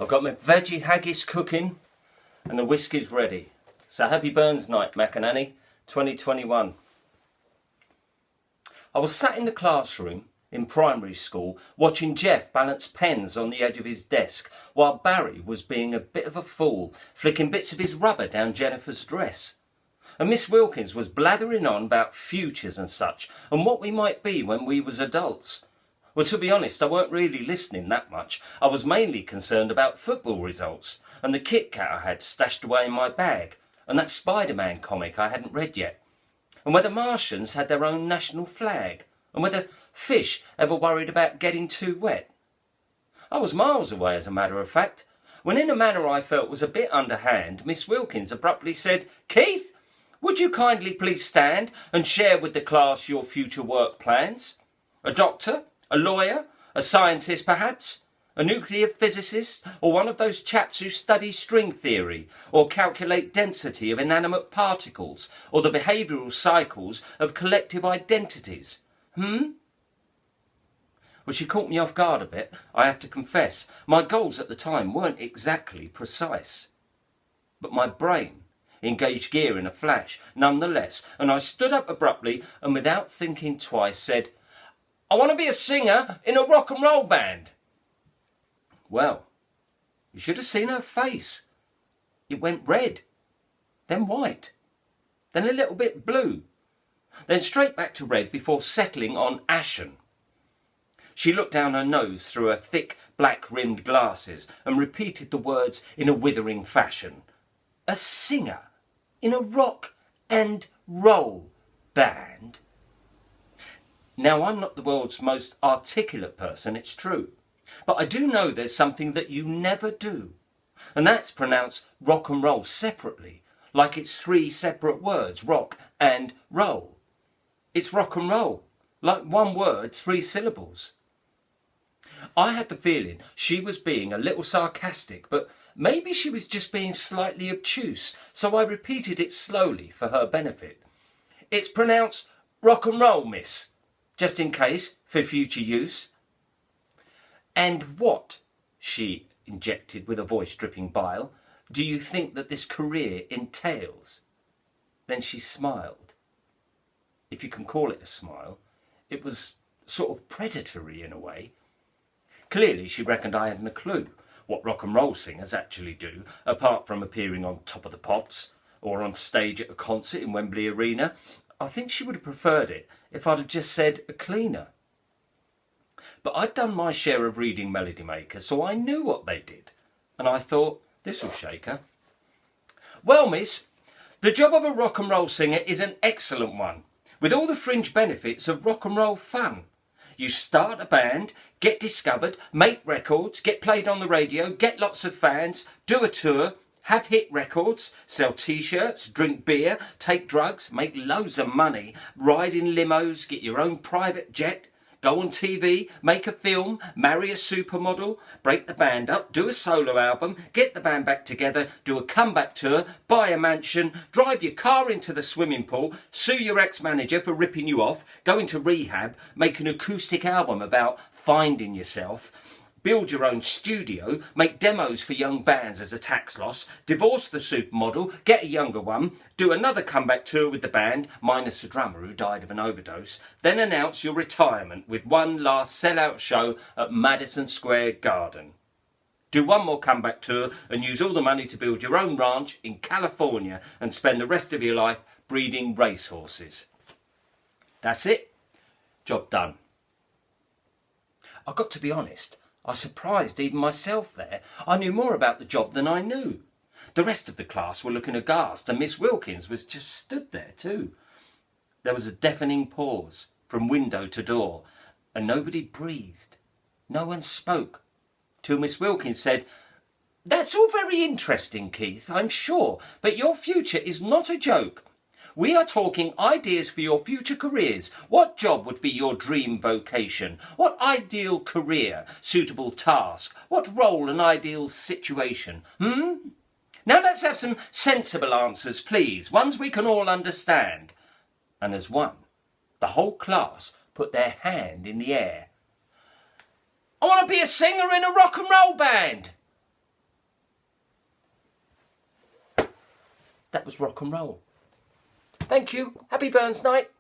I've got my veggie haggis cooking and the whiskey's ready. So happy Burns Night, Mac and Annie, 2021. I was sat in the classroom in primary school watching Jeff balance pens on the edge of his desk while Barry was being a bit of a fool, flicking bits of his rubber down Jennifer's dress. And Miss Wilkins was blathering on about futures and such, and what we might be when we was adults. Well, to be honest, I weren't really listening that much. I was mainly concerned about football results, and the Kit Kat I had stashed away in my bag, and that Spider-Man comic I hadn't read yet, and whether Martians had their own national flag, and whether fish ever worried about getting too wet. I was miles away, as a matter of fact, when in a manner I felt was a bit underhand, Miss Wilkins abruptly said, "Keith, would you kindly please stand and share with the class your future work plans? A doctor? A lawyer? A scientist, perhaps? A nuclear physicist? Or one of those chaps who study string theory? Or calculate density of inanimate particles? Or the behavioural cycles of collective identities? Well, she caught me off guard a bit, I have to confess. My goals at the time weren't exactly precise. But my brain engaged gear in a flash, nonetheless, and I stood up abruptly and without thinking twice said, "I want to be a singer in a rock and roll band." Well, you should have seen her face. It went red, then white, then a little bit blue, then straight back to red before settling on ashen. She looked down her nose through her thick black-rimmed glasses and repeated the words in a withering fashion. "A singer in a rock and roll band." Now, I'm not the world's most articulate person, it's true. But I do know there's something that you never do. And that's pronounce rock and roll separately, like it's three separate words, rock and roll. It's rock and roll, like one word, three syllables. I had the feeling she was being a little sarcastic, but maybe she was just being slightly obtuse, so I repeated it slowly for her benefit. "It's pronounced rock and roll, miss, just in case, for future use." "And what," she injected with a voice dripping bile, "do you think that this career entails?" Then she smiled. If you can call it a smile, it was sort of predatory in a way. Clearly she reckoned I hadn't a clue what rock and roll singers actually do, apart from appearing on Top of the Pops or on stage at a concert in Wembley Arena. I think she would have preferred it if I'd have just said a cleaner. But I'd done my share of reading Melody Maker, so I knew what they did, and I thought, this'll shake her. "Well, miss, the job of a rock and roll singer is an excellent one, with all the fringe benefits of rock and roll fun. You start a band, get discovered, make records, get played on the radio, get lots of fans, do a tour, have hit records, sell t-shirts, drink beer, take drugs, make loads of money, ride in limos, get your own private jet, go on TV, make a film, marry a supermodel, break the band up, do a solo album, get the band back together, do a comeback tour, buy a mansion, drive your car into the swimming pool, sue your ex-manager for ripping you off, go into rehab, make an acoustic album about finding yourself, build your own studio, make demos for young bands as a tax loss, divorce the supermodel, get a younger one, do another comeback tour with the band, minus the drummer who died of an overdose, then announce your retirement with one last sell-out show at Madison Square Garden. Do one more comeback tour and use all the money to build your own ranch in California and spend the rest of your life breeding racehorses. That's it. Job done." I've got to be honest, I surprised even myself there. I knew more about the job than I knew. The rest of the class were looking aghast, and Miss Wilkins was just stood there too. There was a deafening pause from window to door, and nobody breathed. No one spoke, till Miss Wilkins said, "That's all very interesting, Keith, I'm sure, but your future is not a joke. We are talking ideas for your future careers. What job would be your dream vocation? What ideal career, suitable task? What role and ideal situation? Now let's have some sensible answers, please, ones we can all understand." And as one, the whole class put their hand in the air. "I want to be a singer in a rock and roll band." That was rock and roll. Thank you. Happy Burns Night.